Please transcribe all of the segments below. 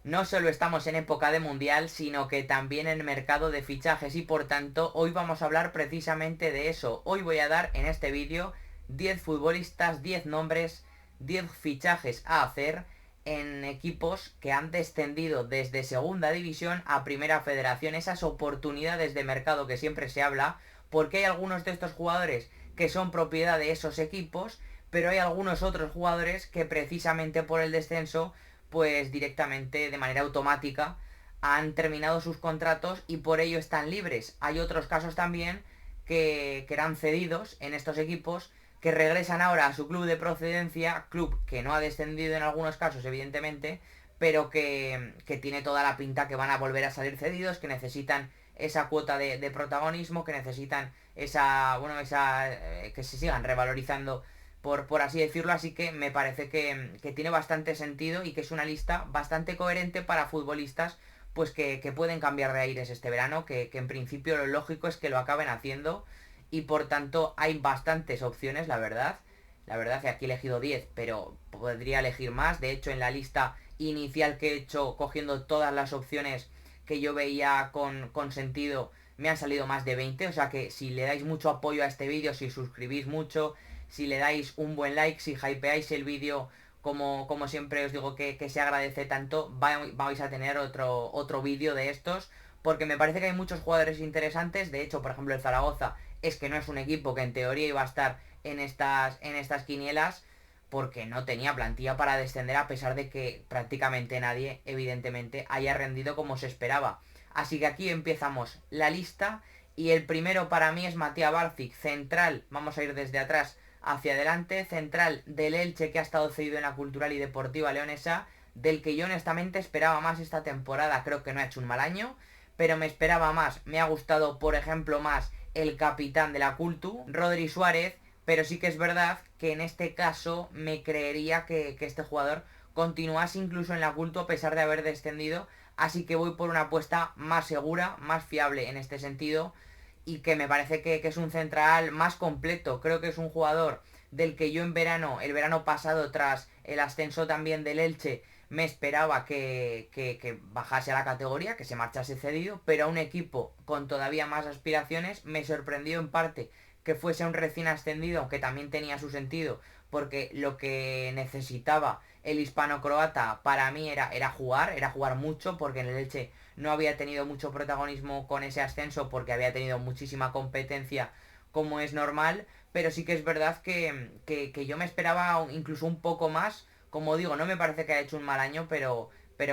no solo estamos en época de mundial, sino que también en mercado de fichajes y por tanto hoy vamos a hablar precisamente de eso. Hoy voy a dar en este vídeo 10 futbolistas, 10 nombres, 10 fichajes a hacer en equipos que han descendido desde segunda división a primera federación. Esas oportunidades de mercado que siempre se habla, porque hay algunos de estos jugadores que son propiedad de esos equipos, pero hay algunos otros jugadores que precisamente por el descenso pues directamente de manera automática han terminado sus contratos y por ello están libres. Hay otros casos también que eran cedidos en estos equipos que regresan ahora a su club de procedencia, club que no ha descendido en algunos casos evidentemente, pero que tiene toda la pinta que van a volver a salir cedidos, que necesitan esa cuota de protagonismo, que necesitan que se sigan revalorizando por así decirlo, así que me parece que tiene bastante sentido y que es una lista bastante coherente para futbolistas pues que pueden cambiar de aires este verano, que en principio lo lógico es que lo acaben haciendo y por tanto hay bastantes opciones, la verdad. La verdad que aquí he elegido 10 pero podría elegir más. De hecho, en la lista inicial que he hecho, cogiendo todas las opciones que yo veía con sentido, me han salido más de 20. O sea que si le dais mucho apoyo a este vídeo, si suscribís mucho, si le dais un buen like, si hypeáis el vídeo como siempre os digo que se agradece tanto, vais a tener otro vídeo de estos, porque me parece que hay muchos jugadores interesantes. De hecho, por ejemplo, el Zaragoza es que no es un equipo que en teoría iba a estar en estas quinielas, porque no tenía plantilla para descender a pesar de que prácticamente nadie, evidentemente, haya rendido como se esperaba. Así que aquí empezamos la lista y el primero para mí es Matías Barcic, central, vamos a ir desde atrás hacia adelante, central del Elche que ha estado cedido en la Cultural y Deportiva Leonesa, del que yo honestamente esperaba más esta temporada, creo que no ha hecho un mal año, pero me esperaba más, me ha gustado por ejemplo más el capitán de la Cultu, Rodri Suárez, pero sí que es verdad que en este caso me creería que este jugador continuase incluso en la Cultu a pesar de haber descendido, así que voy por una apuesta más segura, más fiable en este sentido y que me parece que es un central más completo. Creo que es un jugador del que yo en verano, el verano pasado, tras el ascenso también del Elche, me esperaba que bajase a la categoría, que se marchase cedido, pero a un equipo con todavía más aspiraciones me sorprendió en parte que fuese un recién ascendido, aunque también tenía su sentido, porque lo que necesitaba el hispano-croata para mí era jugar mucho, porque en el Elche no había tenido mucho protagonismo con ese ascenso porque había tenido muchísima competencia como es normal, pero sí que es verdad que yo me esperaba incluso un poco más. Como digo, no me parece que haya hecho un mal año, pero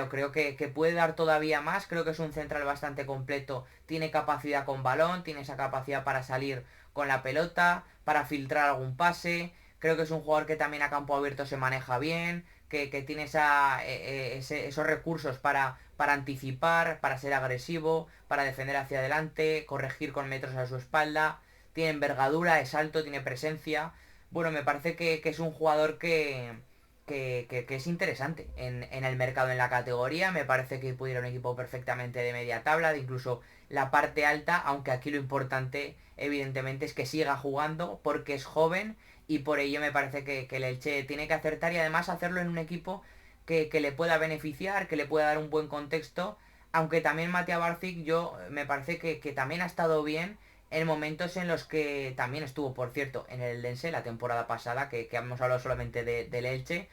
creo que puede dar todavía más. Creo que es un central bastante completo. Tiene capacidad con balón, tiene esa capacidad para salir con la pelota, para filtrar algún pase. Creo que es un jugador que también a campo abierto se maneja bien, que tiene esos recursos para anticipar, para ser agresivo, para defender hacia adelante, corregir con metros a su espalda. Tiene envergadura, es alto, tiene presencia. Bueno, me parece que es un jugador que es interesante en el mercado, en la categoría. Me parece que pudiera un equipo perfectamente de media tabla, de incluso la parte alta, aunque aquí lo importante, evidentemente, es que siga jugando porque es joven y por ello me parece que el Elche tiene que acertar y además hacerlo en un equipo que le pueda beneficiar, que le pueda dar un buen contexto. Aunque también Matías Barcic, yo me parece que también ha estado bien en momentos en los que también estuvo, por cierto, en el Eldense la temporada pasada, que hemos hablado solamente del Elche.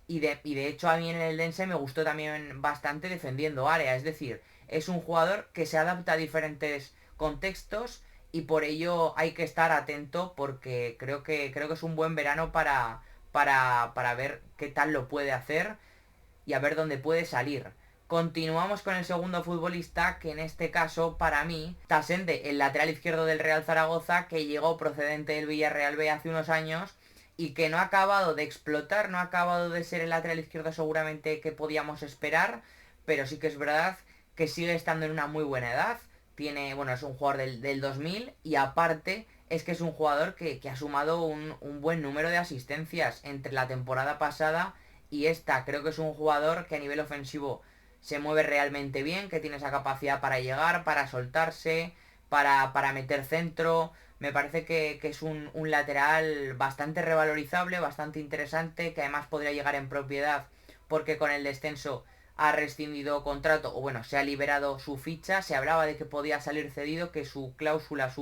Y de hecho a mí en el Eldense me gustó también bastante defendiendo área. Es decir, es un jugador que se adapta a diferentes contextos y por ello hay que estar atento porque creo que es un buen verano para ver qué tal lo puede hacer y a ver dónde puede salir. Continuamos con el segundo futbolista, que en este caso, para mí, Tasende, el lateral izquierdo del Real Zaragoza, que llegó procedente del Villarreal B hace unos años y que no ha acabado de explotar, no ha acabado de ser el lateral izquierdo seguramente que podíamos esperar, pero sí que es verdad que sigue estando en una muy buena edad. Bueno, es un jugador del 2000 y aparte es que es un jugador que ha sumado un buen número de asistencias entre la temporada pasada y esta. Creo que es un jugador que a nivel ofensivo se mueve realmente bien, que tiene esa capacidad para llegar, para soltarse, para meter centro. Me parece que es un lateral bastante revalorizable, bastante interesante, que además podría llegar en propiedad porque con el descenso ha rescindido contrato, o bueno, se ha liberado su ficha, se hablaba de que podía salir cedido, que su cláusula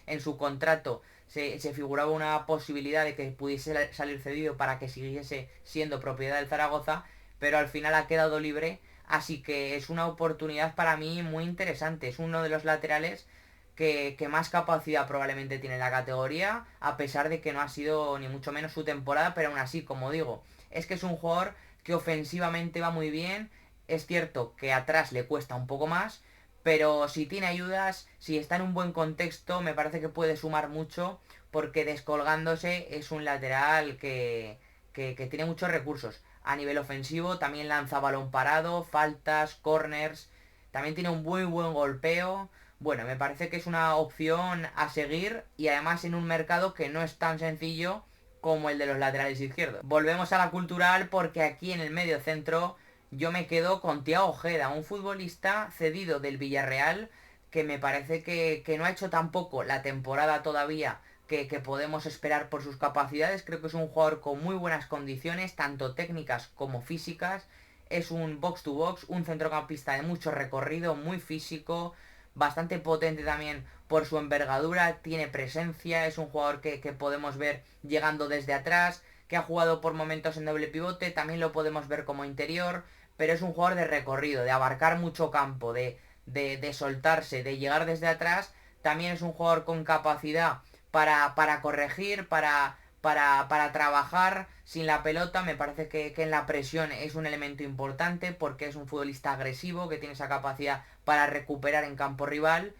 en su contrato se figuraba una posibilidad de que pudiese salir cedido para que siguiese siendo propiedad del Zaragoza, pero al final ha quedado libre, así que es una oportunidad para mí muy interesante, es uno de los laterales que más capacidad probablemente tiene la categoría, a pesar de que no ha sido ni mucho menos su temporada, pero aún así, como digo, es que es un jugador que ofensivamente va muy bien, es cierto que atrás le cuesta un poco más, pero si tiene ayudas, si está en un buen contexto, me parece que puede sumar mucho, porque descolgándose es un lateral que tiene muchos recursos. A nivel ofensivo también lanza balón parado, faltas, corners, también tiene un muy buen golpeo. Bueno, me parece que es una opción a seguir y además en un mercado que no es tan sencillo como el de los laterales izquierdos. Volvemos a la cultural porque aquí en el medio centro yo me quedo con Thiago Ojeda, un futbolista cedido del Villarreal que me parece que no ha hecho tampoco la temporada todavía que podemos esperar por sus capacidades. Creo que es un jugador con muy buenas condiciones, tanto técnicas como físicas. Es un box to box, un centrocampista de mucho recorrido, muy físico, bastante potente también por su envergadura, tiene presencia, es un jugador que podemos ver llegando desde atrás, que ha jugado por momentos en doble pivote, también lo podemos ver como interior, pero es un jugador de recorrido, de abarcar mucho campo, de soltarse, de llegar desde atrás, también es un jugador con capacidad para corregir, para trabajar sin la pelota. Me parece que en la presión es un elemento importante porque es un futbolista agresivo que tiene esa capacidad para recuperar en campo rival.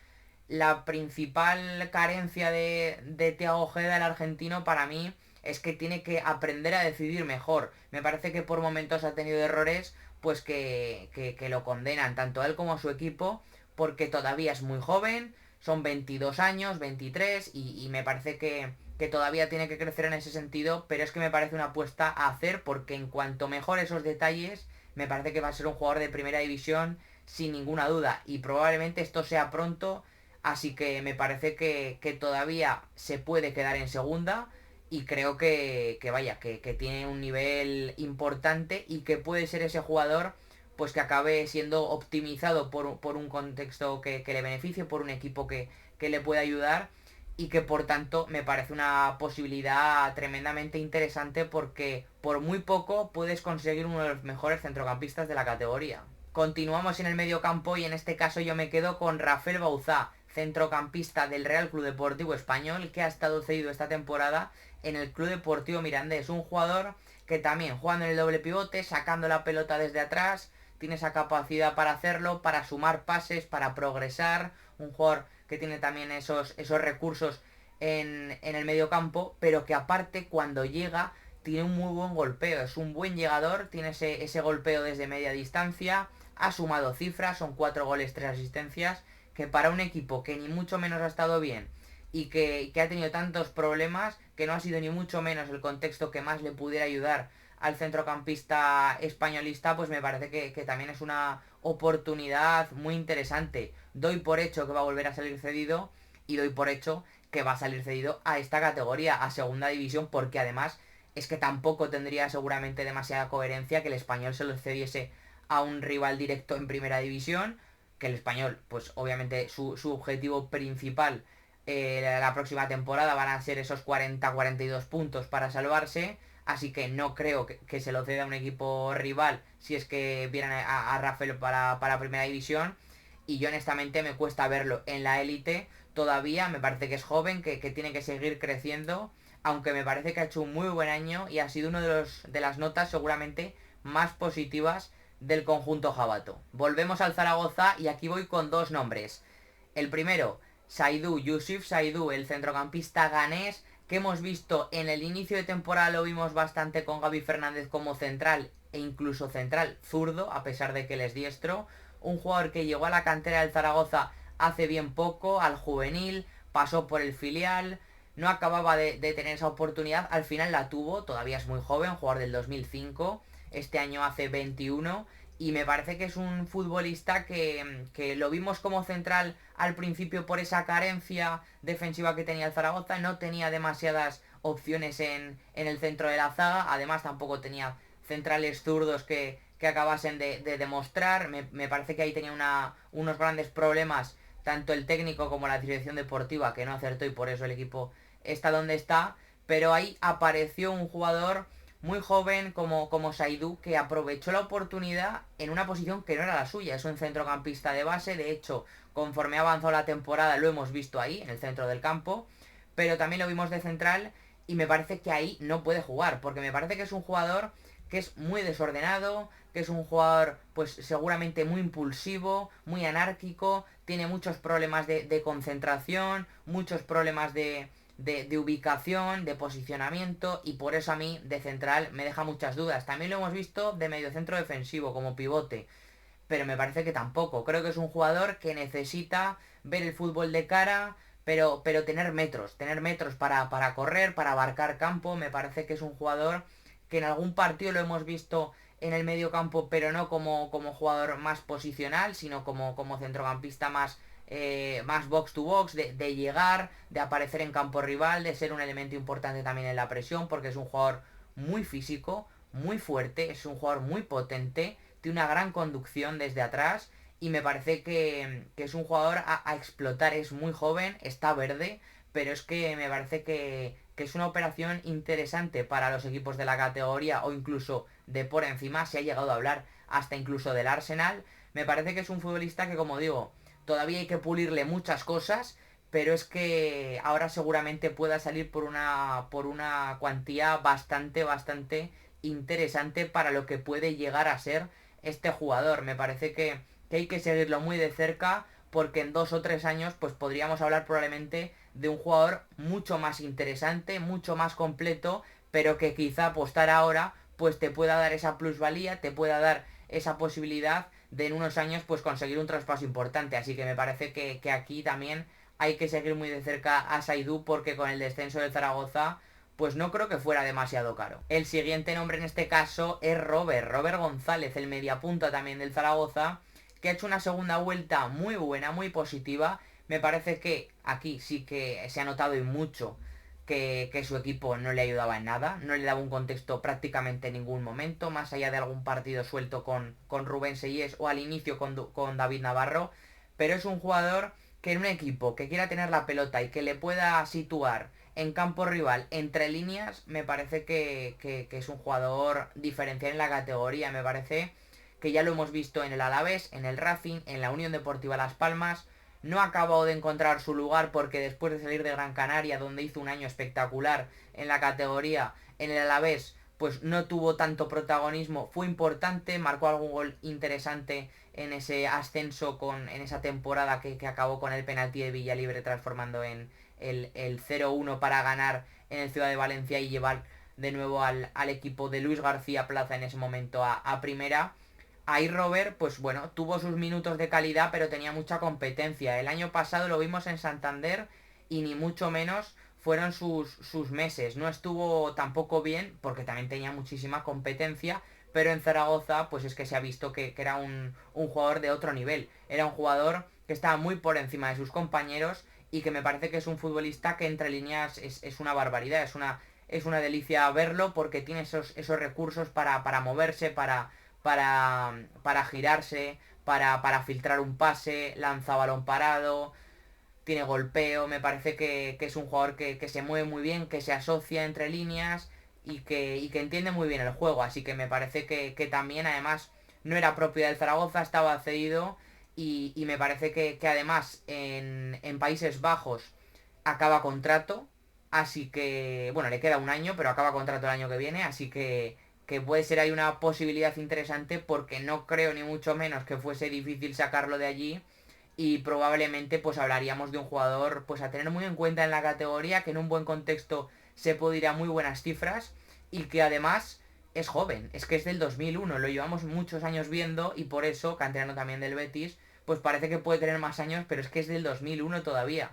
La principal carencia de Thiago Ojeda, el argentino, para mí es que tiene que aprender a decidir mejor. Me parece que por momentos ha tenido errores pues que lo condenan tanto a él como a su equipo porque todavía es muy joven, son 22 años, 23 y me parece que todavía tiene que crecer en ese sentido, pero es que me parece una apuesta a hacer porque en cuanto mejor esos detalles, me parece que va a ser un jugador de primera división sin ninguna duda y probablemente esto sea pronto, así que me parece que todavía se puede quedar en segunda y creo que vaya, que tiene un nivel importante y que puede ser ese jugador pues que acabe siendo optimizado por un contexto que le beneficie, por un equipo que le pueda ayudar y que por tanto me parece una posibilidad tremendamente interesante porque por muy poco puedes conseguir uno de los mejores centrocampistas de la categoría. Continuamos en el medio campo y en este caso yo me quedo con Rafael Bauzá, centrocampista del Real Club Deportivo Español que ha estado cedido esta temporada en el Club Deportivo Mirandés. Un jugador que también jugando en el doble pivote, sacando la pelota desde atrás, tiene esa capacidad para hacerlo, para sumar pases, para progresar. Un jugador que tiene también esos recursos en el medio campo, pero que aparte cuando llega tiene un muy buen golpeo, es un buen llegador, tiene ese golpeo desde media distancia, ha sumado cifras, son 4 goles, 3 asistencias, que para un equipo que ni mucho menos ha estado bien y que ha tenido tantos problemas, que no ha sido ni mucho menos el contexto que más le pudiera ayudar al centrocampista españolista, pues me parece que también es una oportunidad muy interesante. Doy por hecho que va a volver a salir cedido y doy por hecho que va a salir cedido a esta categoría, a segunda división, porque además es que tampoco tendría seguramente demasiada coherencia que el español se lo cediese a un rival directo en primera división, que el español, pues obviamente su objetivo principal la próxima temporada van a ser esos 40-42 puntos para salvarse, así que no creo que se lo ceda a un equipo rival si es que vienen a Rafael para primera división, y yo honestamente me cuesta verlo en la élite todavía, me parece que es joven, que tiene que seguir creciendo, aunque me parece que ha hecho un muy buen año y ha sido uno de las notas seguramente más positivas del conjunto jabato. Volvemos al Zaragoza y aquí voy con dos nombres. El primero, Saidou, Youssouf Saidou, el centrocampista ganés, que hemos visto en el inicio de temporada, lo vimos bastante con Gaby Fernández como central e incluso central zurdo, a pesar de que él es diestro. Un jugador que llegó a la cantera del Zaragoza hace bien poco, al juvenil, pasó por el filial, no acababa de tener esa oportunidad, al final la tuvo, todavía es muy joven, jugador del 2005, este año hace 21 y me parece que es un futbolista que lo vimos como central al principio por esa carencia defensiva que tenía el Zaragoza, no tenía demasiadas opciones en el centro de la zaga, además tampoco tenía centrales zurdos que acabasen de demostrar. Me parece que ahí tenía unos grandes problemas, tanto el técnico como la dirección deportiva, que no acertó y por eso el equipo está donde está. Pero ahí apareció un jugador muy joven como Saidu, que aprovechó la oportunidad en una posición que no era la suya. Es un centrocampista de base, de hecho, conforme ha avanzado la temporada lo hemos visto ahí, en el centro del campo, pero también lo vimos de central y me parece que ahí no puede jugar, porque me parece que es un jugador que es muy desordenado, que es un jugador pues seguramente muy impulsivo, muy anárquico, tiene muchos problemas de concentración, muchos problemas de ubicación, de posicionamiento, y por eso a mí de central me deja muchas dudas. También lo hemos visto de mediocentro defensivo como pivote, pero me parece que tampoco. Creo que es un jugador que necesita ver el fútbol de cara, pero tener metros para correr, para abarcar campo. Me parece que es un jugador que en algún partido lo hemos visto en el medio campo, pero no como jugador más posicional, sino como centrocampista más box to box, de llegar, de aparecer en campo rival, de ser un elemento importante también en la presión, porque es un jugador muy físico, muy fuerte, es un jugador muy potente, tiene una gran conducción desde atrás y me parece que es un jugador a explotar. Es muy joven, está verde, pero es que me parece que es una operación interesante para los equipos de la categoría o incluso de por encima. Se ha llegado a hablar hasta incluso del Arsenal. Me parece que es un futbolista que, como digo, todavía hay que pulirle muchas cosas, pero es que ahora seguramente pueda salir por una cuantía bastante interesante para lo que puede llegar a ser este jugador. Me parece que hay que seguirlo muy de cerca, porque en 2 o 3 años pues podríamos hablar probablemente de un jugador mucho más interesante, mucho más completo, pero que quizá apostar ahora pues te pueda dar esa plusvalía, te pueda dar esa posibilidad de en unos años pues conseguir un traspaso importante. Así que me parece que aquí también hay que seguir muy de cerca a Saidu, porque con el descenso del Zaragoza pues no creo que fuera demasiado caro. El siguiente nombre en este caso es Robert González, el mediapunta también del Zaragoza, que ha hecho una segunda vuelta muy buena, muy positiva. Me parece que aquí sí que se ha notado y mucho que su equipo no le ayudaba en nada, no le daba un contexto prácticamente en ningún momento, más allá de algún partido suelto con Rubén Seyes o al inicio con David Navarro, pero es un jugador que en un equipo que quiera tener la pelota y que le pueda situar en campo rival entre líneas, me parece que es un jugador diferencial en la categoría. Me parece que ya lo hemos visto en el Alavés, en el Racing, en la Unión Deportiva Las Palmas. No ha acabado de encontrar su lugar, porque después de salir de Gran Canaria, donde hizo un año espectacular en la categoría, en el Alavés pues no tuvo tanto protagonismo. Fue importante, marcó algún gol interesante en ese ascenso, en esa temporada que acabó con el penalti de Villalibre, transformando en el 0-1 para ganar en el Ciudad de Valencia y llevar de nuevo al equipo de Luis García Plaza en ese momento a primera. Ahí Robert, pues bueno, tuvo sus minutos de calidad, pero tenía mucha competencia. El año pasado lo vimos en Santander y ni mucho menos fueron sus meses. No estuvo tampoco bien, porque también tenía muchísima competencia, pero en Zaragoza pues es que se ha visto que era un jugador de otro nivel. Era un jugador que estaba muy por encima de sus compañeros y que me parece que es un futbolista que entre líneas es una barbaridad, es una delicia verlo, porque tiene esos recursos para moverse, para girarse, para filtrar un pase, lanza balón parado, tiene golpeo. Me parece que es un jugador que se mueve muy bien, que se asocia entre líneas y que entiende muy bien el juego. Así que me parece que también, además, no era propiedad del Zaragoza, estaba cedido y me parece que además en Países Bajos acaba contrato. Así que, bueno, le queda un año, pero acaba contrato el año que viene, así que puede ser ahí una posibilidad interesante, porque no creo ni mucho menos que fuese difícil sacarlo de allí, y probablemente pues hablaríamos de un jugador pues a tener muy en cuenta en la categoría, que en un buen contexto se puede ir a muy buenas cifras y que además es joven, es que es del 2001, lo llevamos muchos años viendo y por eso, canterano también del Betis, pues parece que puede tener más años, pero es que es del 2001 todavía.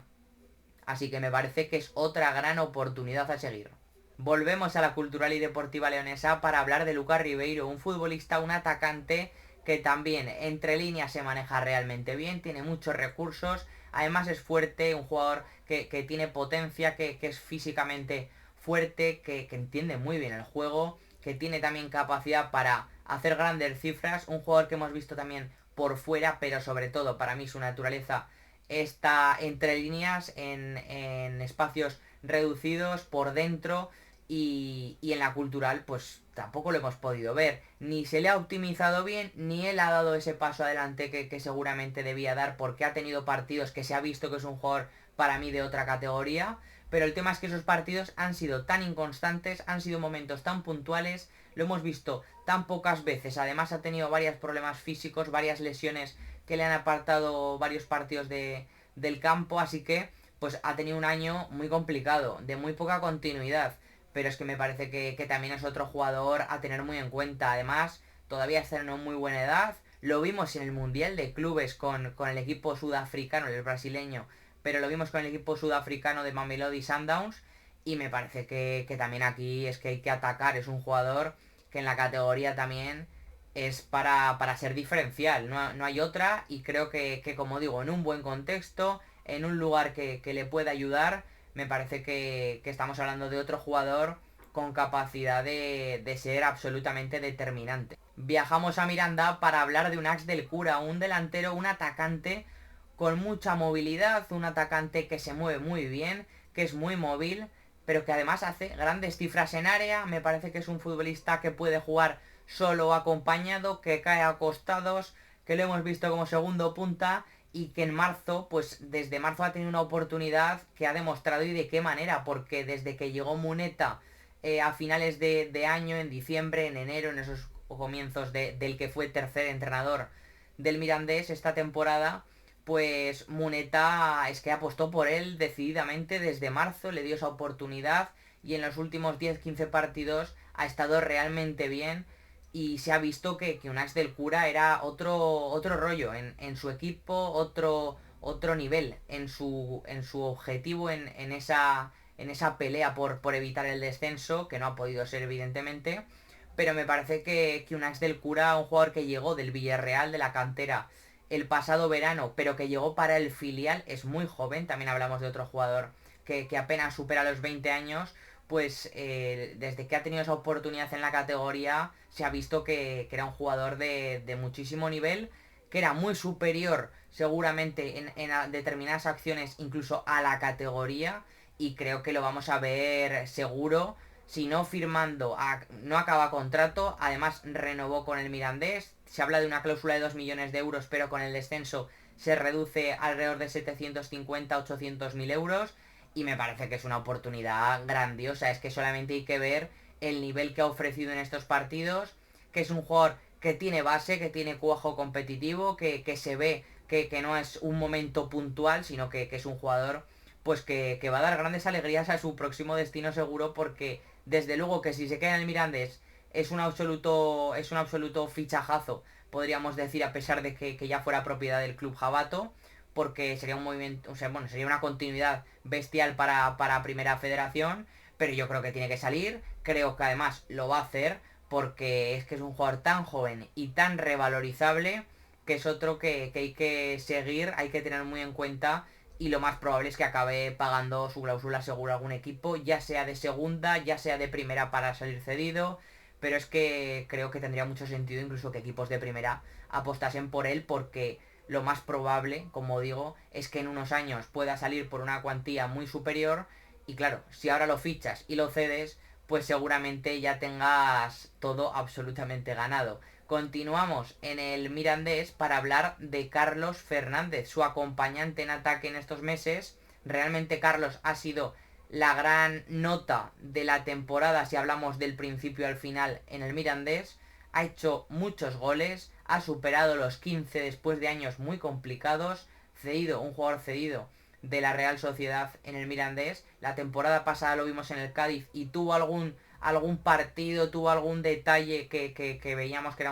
Así que me parece que es otra gran oportunidad a seguir. Volvemos a la cultural y deportiva leonesa para hablar de Lucas Ribeiro, un futbolista, un atacante que también entre líneas se maneja realmente bien, tiene muchos recursos, además es fuerte, un jugador que tiene potencia, que es físicamente fuerte, que entiende muy bien el juego, que tiene también capacidad para hacer grandes cifras, un jugador que hemos visto también por fuera, pero sobre todo para mí su naturaleza está entre líneas, en espacios reducidos, por dentro, y en la cultural pues tampoco lo hemos podido ver. Ni se le ha optimizado bien, ni él ha dado ese paso adelante que seguramente debía dar, porque ha tenido partidos que se ha visto que es un jugador para mí de otra categoría. Pero el tema es que esos partidos han sido tan inconstantes, han sido momentos tan puntuales, lo hemos visto tan pocas veces. Además ha tenido varios problemas físicos, varias lesiones que le han apartado varios partidos del campo, así que pues ha tenido un año muy complicado, de muy poca continuidad. Pero es que me parece que también es otro jugador a tener muy en cuenta. Además, todavía está en una muy buena edad. Lo vimos en el Mundial de Clubes con el equipo sudafricano, el brasileño, pero lo vimos con el equipo sudafricano de Mamelodi Sundowns. Y me parece que también aquí es que hay que atacar. Es un jugador que en la categoría también es para ser diferencial. No hay otra. Y creo que, como digo, en un buen contexto, en un lugar que le pueda ayudar, me parece que estamos hablando de otro jugador con capacidad de ser absolutamente determinante. Viajamos a Miranda para hablar de un Ax del Cura, un delantero, un atacante con mucha movilidad, un atacante que se mueve muy bien, que es muy móvil, pero que además hace grandes cifras en área. Me parece que es un futbolista que puede jugar solo o acompañado, que cae a costados, que lo hemos visto como segundo punta y que en marzo, pues desde marzo ha tenido una oportunidad que ha demostrado, y de qué manera, porque desde que llegó Muneta a finales de año, en diciembre, en enero, en esos comienzos del que fue tercer entrenador del Mirandés esta temporada, pues Muneta es que apostó por él decididamente desde marzo, le dio esa oportunidad y en los últimos 10-15 partidos ha estado realmente bien y se ha visto que un Ax del Cura era otro rollo en su equipo, otro nivel en su objetivo, en esa pelea por evitar el descenso, que no ha podido ser evidentemente. Pero me parece que un Ax del Cura, un jugador que llegó del Villarreal, de la cantera, el pasado verano, pero que llegó para el filial, es muy joven. También hablamos de otro jugador que apenas supera los 20 años. Pues desde que ha tenido esa oportunidad en la categoría, se ha visto que era un jugador de muchísimo nivel, que era muy superior seguramente en determinadas acciones incluso a la categoría, y creo que lo vamos a ver seguro. Si no firmando, no acaba contrato, además renovó con el Mirandés, se habla de una cláusula de 2 millones de euros, pero con el descenso se reduce alrededor de 750-800 mil euros, y me parece que es una oportunidad grandiosa. Es que solamente hay que ver el nivel que ha ofrecido en estos partidos, que es un jugador que tiene base, que tiene cuajo competitivo, que se ve que no es un momento puntual, sino que es un jugador pues que va a dar grandes alegrías a su próximo destino seguro, porque desde luego que si se queda en el Mirandés es un absoluto fichajazo, podríamos decir, a pesar de que ya fuera propiedad del club jabato, porque sería un movimiento, o sea, bueno, sería una continuidad bestial para Primera Federación, pero yo creo que tiene que salir, creo que además lo va a hacer, porque es que es un jugador tan joven y tan revalorizable, que es otro que hay que seguir, hay que tener muy en cuenta, y lo más probable es que acabe pagando su cláusula seguro a algún equipo, ya sea de segunda, ya sea de primera para salir cedido, pero es que creo que tendría mucho sentido incluso que equipos de primera apostasen por él, porque lo más probable, como digo, es que en unos años pueda salir por una cuantía muy superior, y claro, si ahora lo fichas y lo cedes, pues seguramente ya tengas todo absolutamente ganado. Continuamos en el Mirandés para hablar de Carlos Fernández, su acompañante en ataque en estos meses. Realmente Carlos ha sido la gran nota de la temporada si hablamos del principio al final en el Mirandés. Ha hecho muchos goles, ha superado los 15 después de años muy complicados, un jugador cedido de la Real Sociedad en el Mirandés. La temporada pasada lo vimos en el Cádiz y tuvo algún partido, tuvo algún detalle que veíamos que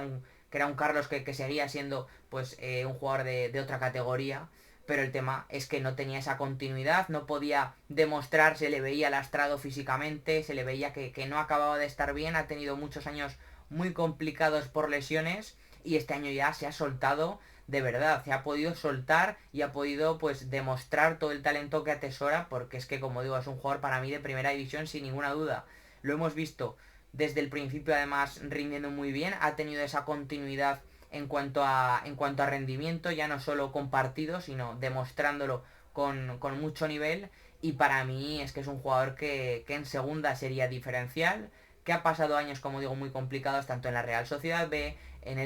era un Carlos que seguía siendo pues un jugador de otra categoría, pero el tema es que no tenía esa continuidad, no podía demostrar, se le veía lastrado físicamente, se le veía que no acababa de estar bien, ha tenido muchos años muy complicados por lesiones, y este año ya se ha soltado de verdad, se ha podido soltar y ha podido pues demostrar todo el talento que atesora, porque es que, como digo, es un jugador para mí de primera división sin ninguna duda. Lo hemos visto desde el principio además rindiendo muy bien, ha tenido esa continuidad en cuanto a rendimiento, ya no solo con partidos, sino demostrándolo con mucho nivel. Y para mí es que es un jugador que en segunda sería diferencial, que ha pasado años, como digo, muy complicados, tanto en la Real Sociedad B, en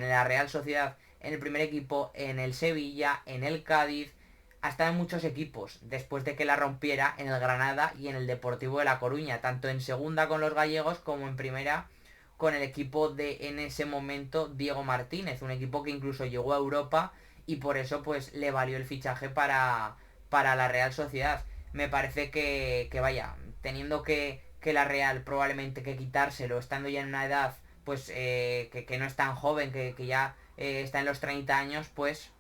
la Real Sociedad, en el primer equipo, en el Sevilla, en el Cádiz, ha estado en muchos equipos, después de que la rompiera en el Granada y en el Deportivo de La Coruña, tanto en segunda con los gallegos como en primera con el equipo de en ese momento Diego Martínez, un equipo que incluso llegó a Europa y por eso pues le valió el fichaje para la Real Sociedad. Me parece que vaya, teniendo que la Real probablemente que quitárselo, estando ya en una edad pues que no es tan joven, que ya está en los 30 años, pues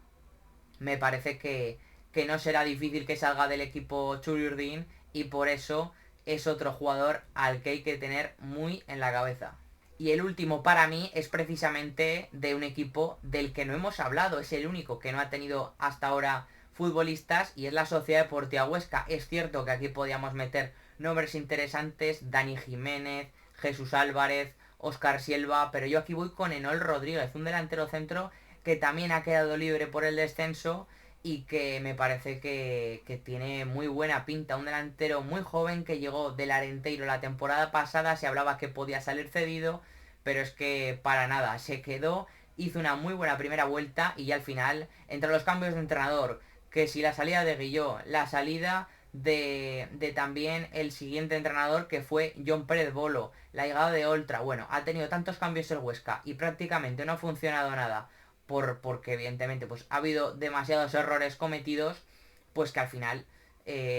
me parece que no será difícil que salga del equipo Churiurdin y por eso es otro jugador al que hay que tener muy en la cabeza. Y el último para mí es precisamente de un equipo del que no hemos hablado, es el único que no ha tenido hasta ahora futbolistas y es la Sociedad Deportiva Huesca. Es cierto que aquí podíamos meter nombres interesantes, Dani Jiménez, Jesús Álvarez, Óscar Silva, pero yo aquí voy con Enol Rodríguez, un delantero centro que también ha quedado libre por el descenso y que me parece que tiene muy buena pinta. Un delantero muy joven que llegó del Arenteiro la temporada pasada, se hablaba que podía salir cedido, pero es que para nada, se quedó, hizo una muy buena primera vuelta y ya al final, entre los cambios de entrenador, que si la salida de Guilló, la salida de también el siguiente entrenador que fue John Pérez Bolo, la llegada de Oltra, bueno, ha tenido tantos cambios el Huesca y prácticamente no ha funcionado nada porque evidentemente pues ha habido demasiados errores cometidos, pues que al final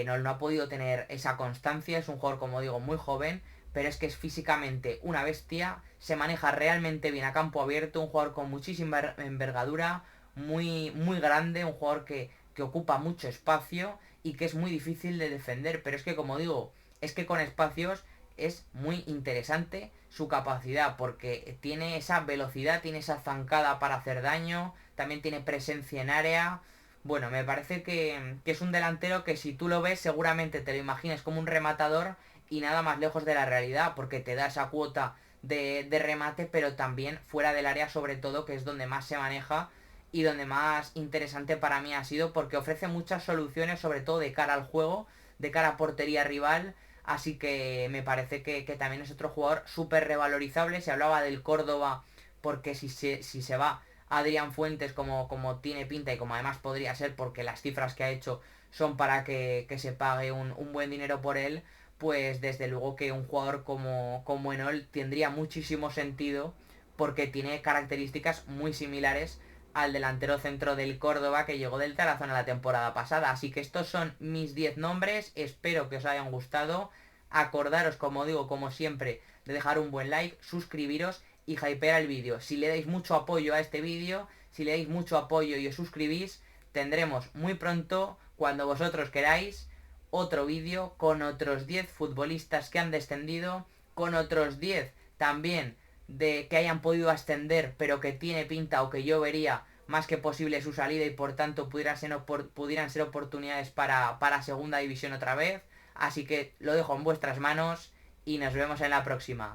no ha podido tener esa constancia. Es un jugador, como digo, muy joven, pero es que es físicamente una bestia, se maneja realmente bien a campo abierto, un jugador con muchísima envergadura, muy grande, un jugador que ocupa mucho espacio y que es muy difícil de defender, pero es que como digo, es que con espacios es muy interesante su capacidad porque tiene esa velocidad, tiene esa zancada para hacer daño, también tiene presencia en área. Bueno, me parece que es un delantero que si tú lo ves seguramente te lo imagines como un rematador y nada más lejos de la realidad porque te da esa cuota de remate pero también fuera del área sobre todo que es donde más se maneja y donde más interesante para mí ha sido porque ofrece muchas soluciones sobre todo de cara al juego, de cara a portería rival. Así que me parece que también es otro jugador súper revalorizable. Se hablaba del Córdoba porque si se va Adrián Fuentes como tiene pinta y como además podría ser porque las cifras que ha hecho son para que se pague un buen dinero por él, pues desde luego que un jugador como Enol tendría muchísimo sentido porque tiene características muy similares al delantero centro del Córdoba que llegó del Tarazona la temporada pasada. Así que estos son mis 10 nombres, espero que os hayan gustado. Acordaros, como digo, como siempre, de dejar un buen like, suscribiros y hypear el vídeo. Si le dais mucho apoyo a este vídeo, si le dais mucho apoyo y os suscribís, tendremos muy pronto, cuando vosotros queráis, otro vídeo con otros 10 futbolistas que han descendido, con otros 10 también de que hayan podido ascender pero que tiene pinta o que yo vería más que posible su salida y por tanto pudieran ser oportunidades para segunda división otra vez. Así que lo dejo en vuestras manos y nos vemos en la próxima.